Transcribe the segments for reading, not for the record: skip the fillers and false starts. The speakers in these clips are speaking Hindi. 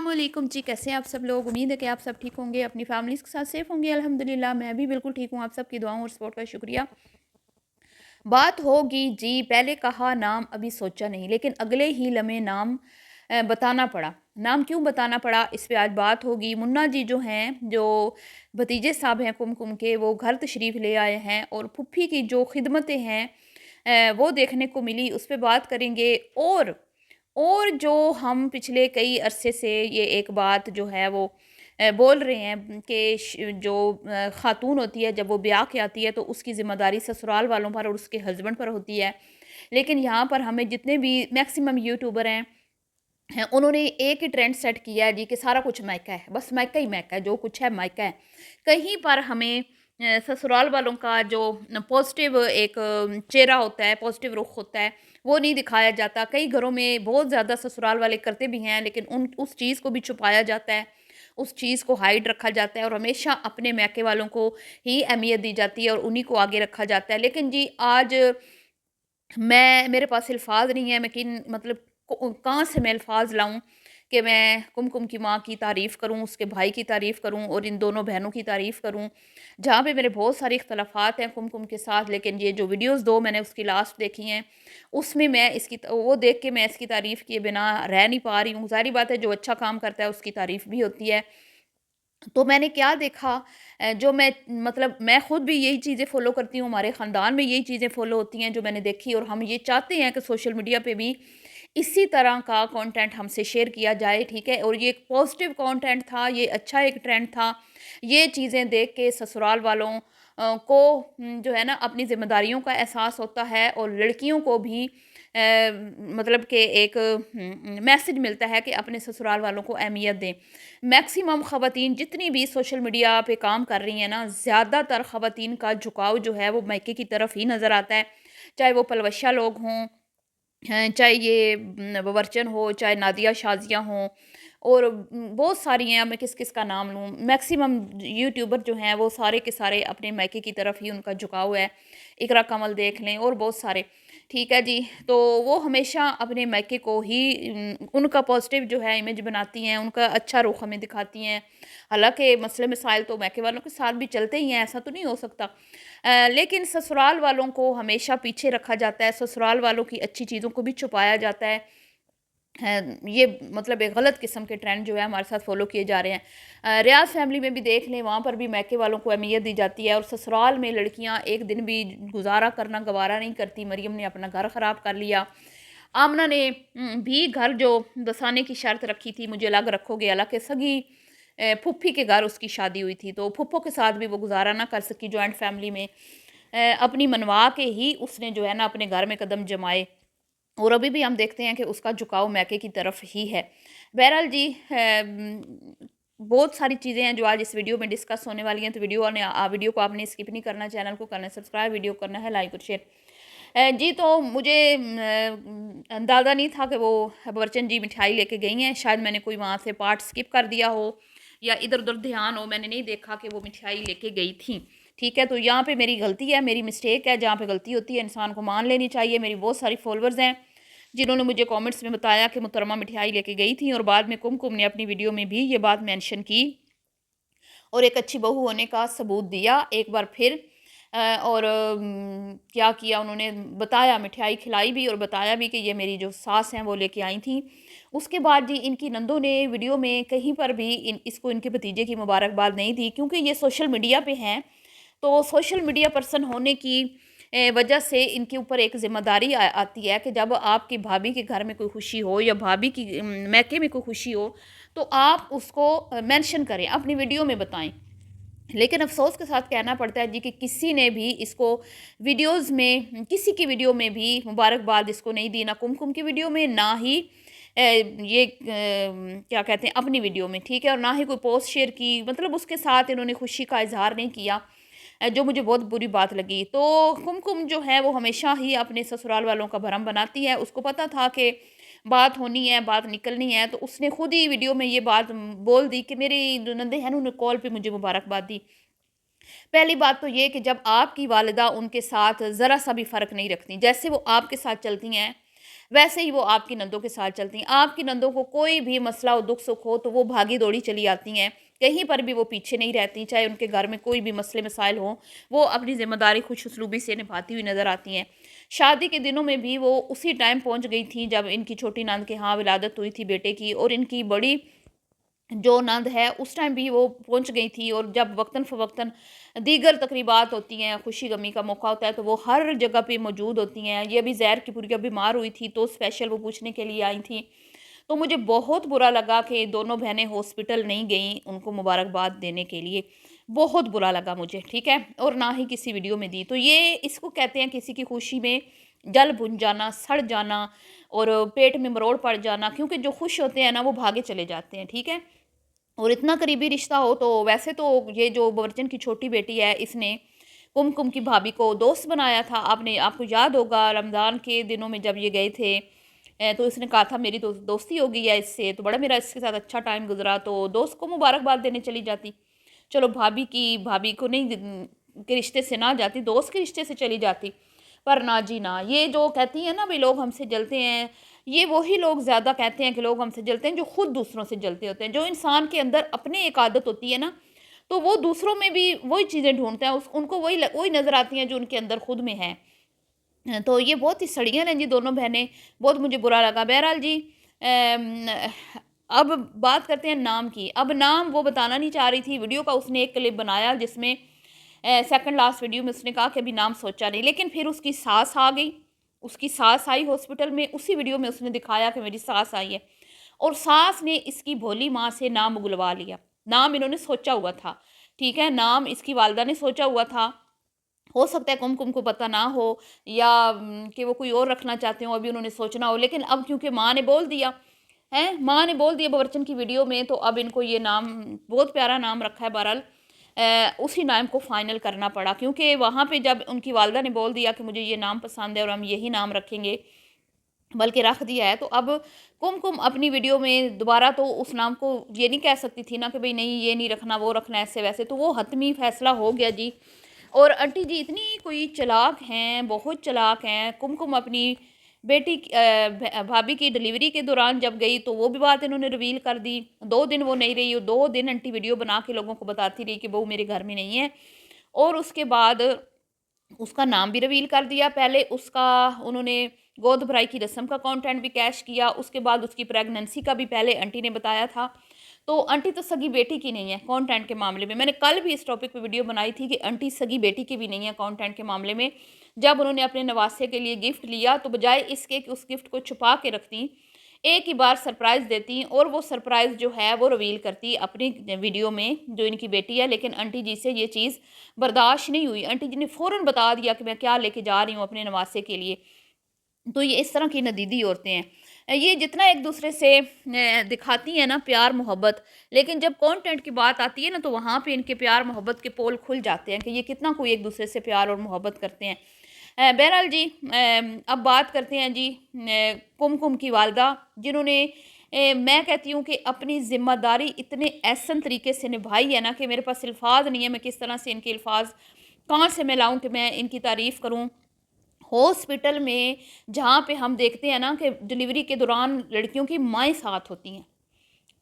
अस्सलामुअलैकुम जी, कैसे हैं आप सब लोग। उम्मीद है कि आप सब ठीक होंगे, अपनी फैमिलीज़ के साथ सेफ़ होंगे। अल्हम्दुलिल्लाह मैं भी बिल्कुल ठीक हूँ। आप सबकी दुआओं और सपोर्ट का शुक्रिया। बात होगी जी, पहले कहा नाम अभी सोचा नहीं, लेकिन अगले ही लम्हे नाम बताना पड़ा। नाम क्यों बताना पड़ा, इस पे आज बात होगी। मुन्ना जी जो हैं, जो भतीजे साहब हैं कुमकुम के, वो घर तशरीफ़ ले आए हैं और फूफी की जो खिदमतें हैं वो देखने को मिली, उस पे बात करेंगे। और जो हम पिछले कई अरसे से ये एक बात जो है वो बोल रहे हैं कि जो खातून होती है जब वो ब्याह के आती है तो उसकी ज़िम्मेदारी ससुराल वालों पर और उसके हस्बैंड पर होती है। लेकिन यहाँ पर हमें जितने भी मैक्सिमम यूट्यूबर हैं उन्होंने एक ही ट्रेंड सेट किया है जी कि सारा कुछ मायका है, बस मायका ही मायका है, जो कुछ है मायका है। कहीं पर हमें ससुराल वालों का जो पॉजिटिव एक चेहरा होता है, पॉजिटिव रुख होता है, वो नहीं दिखाया जाता। कई घरों में बहुत ज़्यादा ससुराल वाले करते भी हैं, लेकिन उन उस चीज़ को भी छुपाया जाता है, उस चीज़ को हाइड रखा जाता है और हमेशा अपने मायके वालों को ही अहमियत दी जाती है और उन्हीं को आगे रखा जाता है। लेकिन जी आज मेरे पास अल्फ़ाज़ नहीं है, मैं किन मतलब को कहाँ से मैं अल्फ़ाज़ लाऊँ कि मैं कुमकुम की माँ की तारीफ़ करूँ, उसके भाई की तारीफ़ करूँ और इन दोनों बहनों की तारीफ़ करूँ। जहाँ पे मेरे बहुत सारे इख्तलाफ़ात हैं कुमकुम के साथ, लेकिन ये जो वीडियोज़ 2 मैंने उसकी लास्ट देखी हैं, उसमें मैं इसकी वो देख के मैं इसकी तारीफ़ किए बिना रह नहीं पा रही हूँ। ज़ाहिर-सी बात है, जो अच्छा काम करता है उसकी तारीफ़ भी होती है। तो मैंने क्या देखा, जो मैं मतलब मैं खुद भी यही चीज़ें फ़ॉलो करती हूँ, हमारे ख़ानदान में यही चीज़ें फ़ॉलो होती हैं जो मैंने देखी, और हम ये चाहते हैं कि सोशल मीडिया पे भी इसी तरह का कंटेंट हमसे शेयर किया जाए, ठीक है? और ये एक पॉज़िटिव कंटेंट था, ये अच्छा एक ट्रेंड था। ये चीज़ें देख के ससुराल वालों को जो है ना अपनी ज़िम्मेदारियों का एहसास होता है और लड़कियों को भी मतलब कि एक मैसेज मिलता है कि अपने ससुराल वालों को अहमियत दें। मैक्सिमम ख़वातीन जितनी भी सोशल मीडिया पे काम कर रही हैं ना, ज़्यादातर ख़वातीन का झुकाव जो है वो मायके की तरफ ही नज़र आता है। चाहे वो पलवशा लोग हों, चाहे ये बवर्चन हो, चाहे नादिया शाज़िया हों, और बहुत सारी हैं। अब मैं किस-किस का नाम लूँ? मैक्सिमम यूट्यूबर जो हैं वो सारे के सारे अपने मायके की तरफ ही उनका झुकाव है। इकरा कमल देख लें और बहुत सारे, ठीक है जी। तो वो हमेशा अपने मायके को ही उनका पॉज़िटिव जो है इमेज बनाती हैं, उनका अच्छा रुख हमें दिखाती हैं। हालाँकि मसले-मसाइल तो मायके वालों के साथ भी चलते ही हैं, ऐसा तो नहीं हो सकता। लेकिन ससुराल वालों को हमेशा पीछे रखा जाता है, ससुराल वालों की अच्छी चीज़ों को भी छुपाया जाता है। ये मतलब एक गलत किस्म के ट्रेंड जो है हमारे साथ फ़ॉलो किए जा रहे हैं। रियाज़ फैमिली में भी देख लें, वहाँ पर भी मायके वालों को अहमियत दी जाती है और ससुराल में लड़कियाँ एक दिन भी गुज़ारा करना गवारा नहीं करती। मरियम ने अपना घर ख़राब कर लिया। आमना ने भी घर जो बसाने की शर्त रखी थी, मुझे अलग रखोगे, हालाँकि सगी फूफी के घर उसकी शादी हुई थी, तो फूफो के साथ भी वो गुज़ारा ना कर सकी जॉइंट फैमिली में। अपनी मनवा के ही उसने जो है ना अपने घर में कदम जमाए, और अभी भी हम देखते हैं कि उसका झुकाव मैके की तरफ ही है। बहरहाल जी, बहुत सारी चीज़ें हैं जो आज इस वीडियो में डिस्कस होने वाली हैं, तो वीडियो को आपने स्किप नहीं करना, चैनल को करना है सब्सक्राइब, वीडियो को करना है लाइक और शेयर। जी, तो मुझे अंदाज़ा नहीं था कि वो बरचन जी मिठाई लेके गई हैं। शायद मैंने कोई वहाँ से पार्ट स्किप कर दिया हो या इधर-उधर ध्यान हो, मैंने नहीं देखा कि वो मिठाई लेके गई थीं। ठीक है, तो यहाँ पे मेरी गलती है, मेरी मिस्टेक है। जहाँ पे गलती होती है इंसान को मान लेनी चाहिए। मेरी बहुत सारी फॉलोअर्स हैं जिन्होंने मुझे कमेंट्स में बताया कि मुहतरमा मिठाई लेके गई थी, और बाद में कुमकुम ने अपनी वीडियो में भी ये बात मेंशन की और एक अच्छी बहू होने का सबूत दिया एक बार फिर। और क्या किया उन्होंने, बताया, मिठाई खिलाई भी और बताया भी कि ये मेरी जो सास हैं वो लेके आई थी। उसके बाद जी इनकी नंदों ने वीडियो में कहीं पर भी इसको इनके भतीजे की मुबारकबाद नहीं दी, क्योंकि ये सोशल मीडिया पे हैं। तो सोशल मीडिया पर्सन होने की वजह से इनके ऊपर एक ज़िम्मेदारी आती है कि जब आपकी भाभी के घर में कोई खुशी हो या भाभी की मायके में कोई खुशी हो, तो आप उसको मेंशन करें, अपनी वीडियो में बताएं। लेकिन अफ़सोस के साथ कहना पड़ता है जी कि किसी ने भी इसको वीडियोज़ में, किसी की वीडियो में भी मुबारकबाद इसको नहीं दी, ना कुमकुम की वीडियो में, ना ही क्या कहते हैं अपनी वीडियो में, ठीक है? और ना ही कोई पोस्ट शेयर की, मतलब उसके साथ इन्होंने खुशी का इज़हार नहीं किया, जो मुझे बहुत बुरी बात लगी। तो कुमकुम जो है वो हमेशा ही अपने ससुराल वालों का भरम बनाती है। उसको पता था कि बात होनी है, बात निकलनी है, तो उसने खुद ही वीडियो में ये बात बोल दी कि मेरी जो नंदे हैं ना उन्होंने कॉल पे मुझे मुबारकबाद दी। पहली बात तो ये कि जब आपकी वालिदा उनके साथ ज़रा-सा भी फ़र्क नहीं रखती, जैसे वो आपके साथ चलती हैं, वैसे ही वो आपकी नंदों के साथ चलती हैं। आपकी नंदों को कोई भी मसला हो, दुख सुख हो तो वो भागी दौड़ी चली आती हैं, कहीं पर भी वो पीछे नहीं रहती, चाहे उनके घर में कोई भी मसले मसाइल हों, वो अपनी ज़िम्मेदारी खुश उसलूबी से निभाती हुई नज़र आती हैं। शादी के दिनों में भी वो उसी टाइम पहुँच गई थी जब इनकी छोटी नंद के यहाँ विलादत हुई थी बेटे की, और इनकी बड़ी जो नंद है उस टाइम भी वो पहुंच गई थी, और जब वक्तन फ़वक्तन दीगर तकरीबात होती हैं, खुशी गमी का मौका होता है, तो वो हर जगह पे मौजूद होती हैं। ये भी ज़हर की पूरी बीमार हुई थी तो स्पेशल वो पूछने के लिए आई थी। तो मुझे बहुत बुरा लगा कि दोनों बहनें हॉस्पिटल नहीं गईं उनको मुबारकबाद देने के लिए, बहुत बुरा लगा मुझे, ठीक है? और ना ही किसी वीडियो में दी। तो ये इसको कहते हैं किसी की खुशी में जल भुन जाना, सड़ जाना और पेट में मरोड़ पड़ जाना, क्योंकि जो खुश होते हैं ना वो भागे चले जाते हैं, ठीक है? और इतना करीबी रिश्ता हो तो वैसे तो ये जो बवर्चन की छोटी बेटी है इसने कुमकुम की भाभी को दोस्त बनाया था। आपको याद होगा रमज़ान के दिनों में जब ये गए थे, तो इसने कहा था मेरी दोस्ती हो गई है इससे, तो बड़ा मेरा इसके साथ अच्छा टाइम गुजरा, तो दोस्त को मुबारकबाद देने चली जाती। चलो भाभी को नहीं के रिश्ते से ना जाती, दोस्त के रिश्ते से चली जाती। पर ना जी ना, ये जो कहती हैं ना भी लोग हमसे जलते हैं, ये वही लोग ज़्यादा कहते हैं कि लोग हमसे जलते हैं जो खुद दूसरों से जलते होते हैं। जो इंसान के अंदर अपनी एक आदत होती है ना, तो वो दूसरों में भी वही चीज़ें ढूँढते हैं, उस उनको वही नज़र आती हैं जो उनके अंदर खुद में है। तो ये बहुत ही सड़ियाँ हैं जी दोनों बहनें, बहुत मुझे बुरा लगा। बहरहाल जी, अब बात करते हैं नाम की। अब नाम वो बताना नहीं चाह रही थी, वीडियो का उसने एक क्लिप बनाया जिसमें सेकंड लास्ट वीडियो में उसने कहा कि अभी नाम सोचा नहीं, लेकिन फिर उसकी सास आ गई, उसकी सास आई हॉस्पिटल में, उसी वीडियो में उसने दिखाया कि मेरी सास आई है, और सास ने इसकी भोली माँ से नाम उगलवा लिया। नाम इन्होंने सोचा हुआ था, ठीक है? नाम इसकी वालिदा ने सोचा हुआ था। हो सकता है कुमकुम को पता ना हो, या कि वो कोई और रखना चाहते हो, अभी उन्होंने सोचना हो, लेकिन अब क्योंकि माँ ने बोल दिया है, माँ ने बोल दिया बवर्चन की वीडियो में, तो अब इनको ये नाम, बहुत प्यारा नाम रखा है बहरहाल, उसी नाम को फाइनल करना पड़ा, क्योंकि वहाँ पे जब उनकी वालिदा ने बोल दिया कि मुझे ये नाम पसंद है और हम यही नाम रखेंगे, बल्कि रख दिया है, तो अब कुमकुम अपनी वीडियो में दोबारा तो उस नाम को ये नहीं कह सकती थी ना कि भाई नहीं ये नहीं रखना, वो रखना, ऐसे वैसे, तो वो हतमी फैसला हो गया जी। और आंटी जी इतनी कोई चालाक हैं, बहुत चालाक हैं। कुमकुम अपनी बेटी भाभी की डिलीवरी के दौरान जब गई तो वो भी बात इन्होंने रिवील कर दी। 2 दिन वो नहीं रही, 2 दिन आंटी वीडियो बना के लोगों को बताती रही कि बहू मेरे घर में नहीं है, और उसके बाद उसका नाम भी रिवील कर दिया। पहले उसका उन्होंने गोद भराई की रस्म का कंटेंट भी कैश किया, उसके बाद उसकी प्रेगनेंसी का भी पहले आंटी ने बताया था। तो आंटी तो सगी बेटी की नहीं है कंटेंट के मामले में। मैंने कल भी इस टॉपिक पे वीडियो बनाई थी कि आंटी सगी बेटी की भी नहीं है कंटेंट के मामले में। जब उन्होंने अपने नवासे के लिए गिफ्ट लिया तो बजाय इसके कि उस गिफ्ट को छुपा के रखती, एक ही बार सरप्राइज़ देती, और वो सरप्राइज़ जो है वो रिवील करती अपनी वीडियो में जो इनकी बेटी है। लेकिन आंटी जी से ये चीज़ बर्दाश्त नहीं हुई। आंटी जी ने फ़ौरन बता दिया कि मैं क्या लेके जा रही हूँ अपने नवासे के लिए। तो ये इस तरह की नदीदी औरतें हैं। ये जितना एक दूसरे से दिखाती हैं ना प्यार मोहब्बत, लेकिन जब कंटेंट की बात आती है ना तो वहाँ पे इनके प्यार मोहब्बत के पोल खुल जाते हैं कि ये कितना कोई एक दूसरे से प्यार और मोहब्बत करते हैं। बहरहाल जी, अब बात करते हैं जी कुमकुम की वालदा, जिन्होंने मैं कहती हूँ कि अपनी ज़िम्मेदारी इतने एहसन तरीके से निभाई है ना कि मेरे पास अल्फाज नहीं है, मैं किस तरह से इनके अल्फाज कहाँ से मैं लाऊं कि मैं इनकी तारीफ़ करूं। हॉस्पिटल में जहाँ पे हम देखते हैं ना कि डिलीवरी के दौरान लड़कियों की माएँ साथ होती हैं,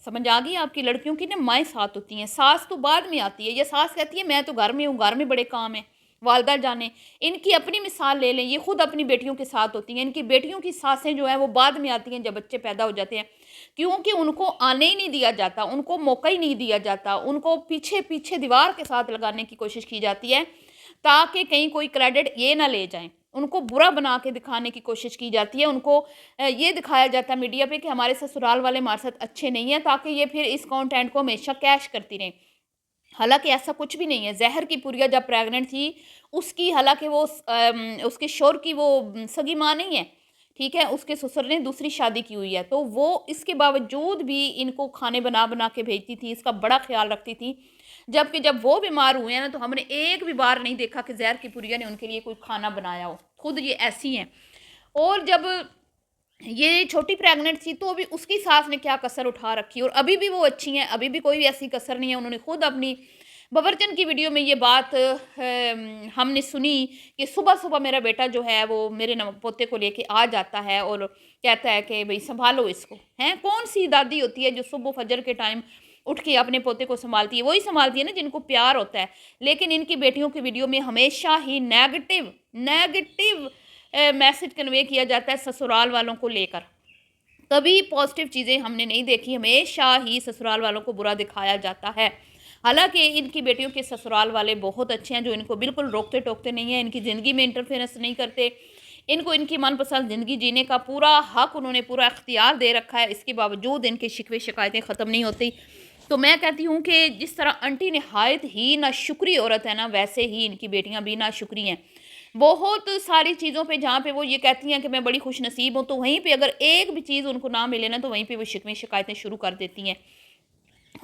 समझ आ गई आपकी? लड़कियों की ना माएँ साथ होती हैं, सास तो बाद में आती है। ये सास कहती है मैं तो घर में हूँ, घर में बड़े काम हैं, वालदा जाने। इनकी अपनी मिसाल ले लें, ये खुद अपनी बेटियों के साथ होती हैं। इनकी बेटियों की सासें जो हैं वो बाद में आती हैं जब बच्चे पैदा हो जाते हैं, क्योंकि उनको आने ही नहीं दिया जाता, उनको मौका ही नहीं दिया जाता, उनको पीछे पीछे दीवार के साथ लगाने की कोशिश की जाती है ताकि कहीं कोई क्रेडिट ये ना ले जाएं। उनको बुरा बना के दिखाने की कोशिश की जाती है। उनको ये दिखाया जाता है मीडिया पे कि हमारे ससुराल वाले हमारे साथ अच्छे नहीं हैं, ताकि ये फिर इस कंटेंट को हमेशा कैश करती रहें। हालाँकि ऐसा कुछ भी नहीं है। ज़हर की पुरिया जब प्रेग्नेंट थी, उसकी हालाँकि वो उसके शौहर की वो सगी माँ नहीं है, ठीक है? उसके ससुर ने दूसरी शादी की हुई है, तो वो इसके बावजूद भी इनको खाने बना-बना के भेजती थी, इसका बड़ा ख़्याल रखती थी। जबकि जब वो बीमार हुए हैं ना, तो हमने एक भी बार नहीं देखा कि ज़हर की पुरिया ने उनके लिए कोई खाना बनाया हो। खुद ये ऐसी हैं। और जब ये छोटी प्रेग्नेंट थी तो भी उसकी सास ने क्या कसर उठा रखी, और अभी भी वो अच्छी हैं, अभी भी कोई ऐसी कसर नहीं है। उन्होंने खुद अपनी बाबरचन की वीडियो में ये बात हमने सुनी कि सुबह सुबह मेरा बेटा जो है वो मेरे पोते को लेके आ जाता है और कहता है कि भाई संभालो इसको। हैं, कौन सी दादी होती है जो सुबह फजर के टाइम उठ के अपने पोते को संभालती है? वही संभालती है ना जिनको प्यार होता है। लेकिन इनकी बेटियों की वीडियो में हमेशा ही नेगेटिव नेगेटिव मैसेज कन्वे किया जाता है ससुराल वालों को लेकर। कभी पॉजिटिव चीज़ें हमने नहीं देखी, हमेशा ही ससुराल वालों को बुरा दिखाया जाता है। हालांकि इनकी बेटियों के ससुराल वाले बहुत अच्छे हैं, जो इनको बिल्कुल रोकते टोकते नहीं हैं, इनकी ज़िंदगी में इंटरफेरेंस नहीं करते, इनको इनकी मनपसंद ज़िंदगी जीने का पूरा हक, उन्होंने पूरा इख्तियार दे रखा है। इसके बावजूद इनकी शिकवे शिकायतें ख़त्म नहीं होती। तो मैं कहती हूँ कि जिस तरह आंटी नहायत ही नाशुक्री औरत है ना, वैसे ही इनकी बेटियाँ भी नाशुक्री हैं। बहुत सारी चीज़ों पे जहाँ पे वो ये कहती हैं कि मैं बड़ी खुश नसीब हूँ, तो वहीं पे अगर एक भी चीज़ उनको ना मिले ना, तो वहीं पे वो शिकवे शिकायतें शुरू कर देती हैं।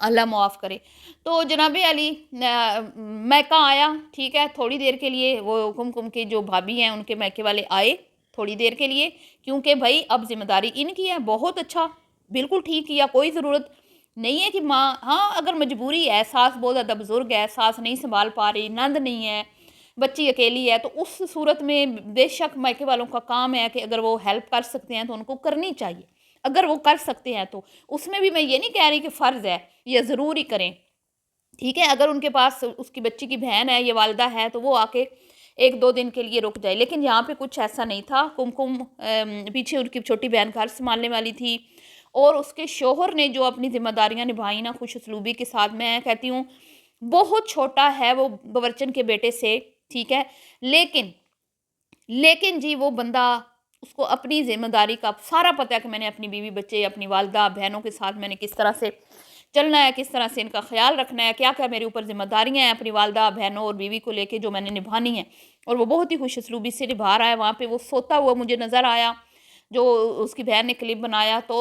अल्लाह मुआफ़ करे। तो जनाबे अली मैका आया, ठीक है, थोड़ी देर के लिए वो कुमकुम के जो भाभी हैं उनके मैके वाले आए थोड़ी देर के लिए, क्योंकि भाई अब ज़िम्मेदारी इनकी है। बहुत अच्छा, बिल्कुल ठीक किया, कोई ज़रूरत नहीं है कि माँ, हाँ अगर मजबूरी है, सास बहुत ज़्यादा बुज़ुर्ग है, सास नहीं संभाल पा रही, नंद नहीं है, बच्ची अकेली है, तो उस सूरत में बेशक मायके वालों का काम है कि अगर वो हेल्प कर सकते हैं तो उनको करनी चाहिए, अगर वो कर सकते हैं तो। उसमें भी मैं ये नहीं कह रही कि फ़र्ज़ है या ज़रूर ही करें, ठीक है। अगर उनके पास उसकी बच्ची की बहन है या वालदा है तो वो आके 1-2 दिन के लिए रुक जाए। लेकिन यहाँ पे कुछ ऐसा नहीं था। कुमकुम पीछे उनकी छोटी बहन घर संभालने वाली थी और उसके शौहर ने जो अपनी ज़िम्मेदारियाँ निभाई ना खुश उसलूबी के साथ, मैं कहती हूँ बहुत छोटा है वो बवर्चन के बेटे से, ठीक है। लेकिन लेकिन जी वो बंदा, उसको अपनी ज़िम्मेदारी का सारा पता है कि मैंने अपनी बीवी बच्चे, अपनी वालदा बहनों के साथ मैंने किस तरह से चलना है, किस तरह से इनका ख्याल रखना है, क्या क्या मेरे ऊपर ज़िम्मेदारियाँ हैं अपनी वालदा बहनों और बीवी को लेके जो मैंने निभानी है। और वो बहुत ही खुश उसलूबी से निभा रहा है। वहाँ पे वो सोता हुआ मुझे नज़र आया, जो उसकी बहन ने क्लिप बनाया। तो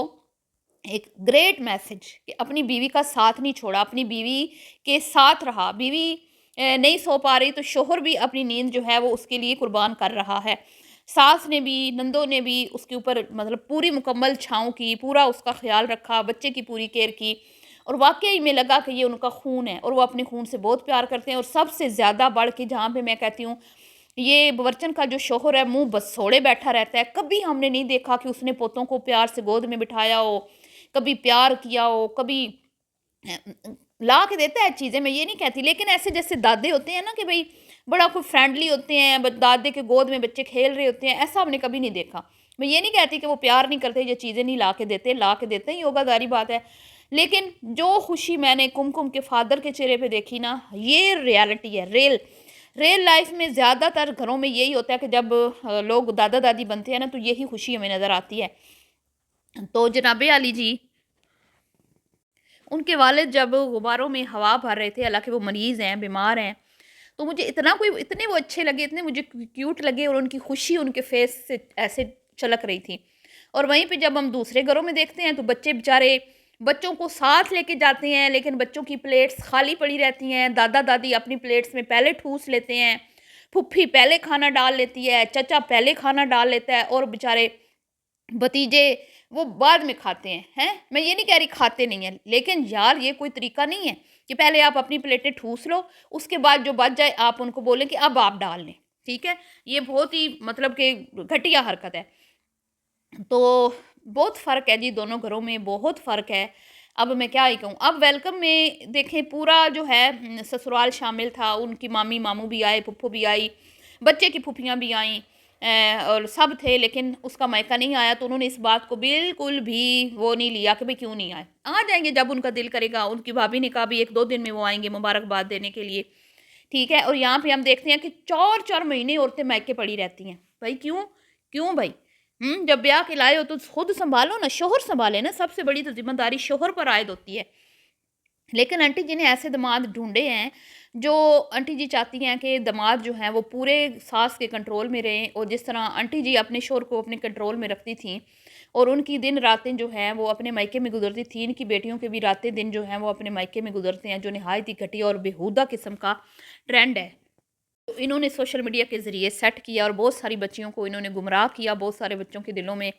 एक ग्रेट मैसेज कि अपनी बीवी का साथ नहीं छोड़ा, अपनी बीवी के साथ रहा। बीवी नहीं सो पा रही तो शोहर भी अपनी नींद जो है वो उसके लिए कुर्बान कर रहा है। सास ने भी, नंदों ने भी उसके ऊपर मतलब पूरी मुकम्मल छाँव की, पूरा उसका ख़्याल रखा, बच्चे की पूरी केयर की। और वाक़ई में लगा कि ये उनका खून है और वो अपने खून से बहुत प्यार करते हैं। और सबसे ज़्यादा बढ़ के जहाँ पे मैं कहती हूँ, ये बवर्चन का जो शौहर है मुँह बसोड़े बैठा रहता है। कभी हमने नहीं देखा कि उसने पोतों को प्यार से गोद में बिठाया हो, कभी प्यार किया हो, कभी ला के देता है चीज़ें, मैं ये नहीं कहती। लेकिन ऐसे जैसे दादे होते हैं ना कि भई बड़ा कोई फ्रेंडली होते हैं, दादे के गोद में बच्चे खेल रहे होते हैं, ऐसा हमने कभी नहीं देखा। मैं ये नहीं कहती कि वो प्यार नहीं करते या चीज़ें नहीं ला के देते हैं, योगादारी बात है। लेकिन जो खुशी मैंने कुमकुम के फादर के चेहरे पे देखी ना, ये रियलिटी है, रियल लाइफ में ज़्यादातर घरों में यही होता है कि जब लोग दादा दादी बनते हैं ना, तो यही खुशी हमें नज़र आती है। तो जनाबे आली जी, उनके वालिद जब गुब्बारों में हवा भर रहे थे, हालाँकि वो मरीज़ हैं, बीमार हैं, तो मुझे इतने वो अच्छे लगे, इतने मुझे क्यूट लगे और उनकी खुशी उनके फेस से ऐसे झलक रही थी। और वहीं पे जब हम दूसरे घरों में देखते हैं तो बच्चे बेचारे बच्चों को साथ लेके जाते हैं, लेकिन बच्चों की प्लेट्स खाली पड़ी रहती हैं। दादा-दादी अपनी प्लेट्स में पहले ठूस लेते हैं, फूफी पहले खाना डाल लेती है, चचा पहले खाना डाल लेता है और बेचारे भतीजे वो बाद में खाते हैं। मैं ये नहीं कह रही खाते नहीं हैं, लेकिन यार ये कोई तरीका नहीं है कि पहले आप अपनी प्लेटें ठूस लो, उसके बाद जो बच जाए आप उनको बोलें कि अब आप डाल लें, ठीक है? ये बहुत ही मतलब कि घटिया हरकत है। तो बहुत फ़र्क है जी, दोनों घरों में बहुत फ़र्क है। अब मैं क्या ही कहूँ। अब वेलकम में देखें पूरा जो है ससुराल शामिल था, उनकी मामी मामू भी आए, फूफू भी आई, बच्चे की फूफियाँ भी आईं, और सब थे। लेकिन उसका मायका नहीं आया, तो उन्होंने इस बात को बिल्कुल भी वो नहीं लिया कि भाई क्यों नहीं आए, आ जाएंगे जब उनका दिल करेगा। उनकी भाभी ने कहा भी 1-2 दिन में वो आएंगे मुबारकबाद देने के लिए, ठीक है। और यहाँ पे हम देखते हैं कि 4-4 महीने औरतें मायके पड़ी रहती हैं। भाई क्यों? क्यों भाई? जब ब्याह के लाए हो तो खुद सँभालो ना, शौहर सँभाले ना, सबसे बड़ी तो ज़िम्मेदारी शौहर पर आयद होती है। लेकिन आंटी जी ने ऐसे दामाद ढूँढे हैं, जो आंटी जी चाहती हैं कि दामाद जो हैं वो पूरे सास के कंट्रोल में रहें। और जिस तरह आंटी जी अपने शौहर को अपने कंट्रोल में रखती थीं और उनकी दिन रातें जो हैं वो अपने मायके में गुज़रती थी, इनकी बेटियों के भी रातें दिन जो हैं वो अपने मायके में गुज़रते हैं, जो निहायत ही घटिया और बेहुदा किस्म का ट्रेंड है। तो इन्होंने सोशल मीडिया के ज़रिए सेट किया और बहुत सारी बच्चियों को इन्होंने गुमराह किया। बहुत सारे बच्चों के दिलों में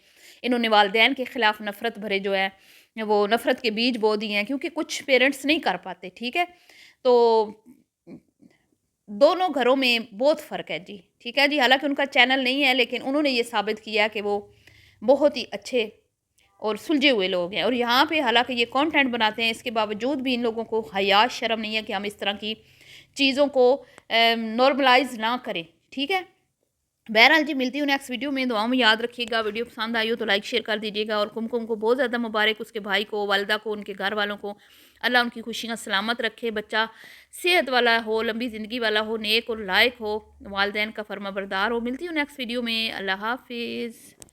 इन्होंने वालिदैन के ख़िलाफ़ नफ़रत भरे जो है वो नफ़रत के बीज बो दिए हैं, क्योंकि कुछ पेरेंट्स नहीं कर पाते, ठीक है। तो दोनों घरों में बहुत फ़र्क है जी, ठीक है जी। हालाँकि उनका चैनल नहीं है, लेकिन उन्होंने ये साबित किया कि वो बहुत ही अच्छे और सुलझे हुए लोग हैं। और यहाँ पे हालाँकि ये कंटेंट बनाते हैं, इसके बावजूद भी इन लोगों को हया शर्म नहीं है कि हम इस तरह की चीज़ों को नॉर्मलाइज़ ना करें, ठीक है? बहरहाल जी, मिलती हूँ नेक्स्ट वीडियो में। दुआओं में याद रखिएगा। वीडियो पसंद आई हो तो लाइक शेयर कर दीजिएगा। और कुमकुम को बहुत ज़्यादा मुबारक, उसके भाई को, वालिदा को, उनके घर वालों को। अल्लाह उनकी खुशियाँ सलामत रखे, बच्चा सेहत वाला हो, लंबी ज़िंदगी वाला हो, नेक और लायक हो, वालिदैन का फर्माबरदार हो। मिलती हूँ नेक्स्ट वीडियो में। अल्लाह हाफिज़।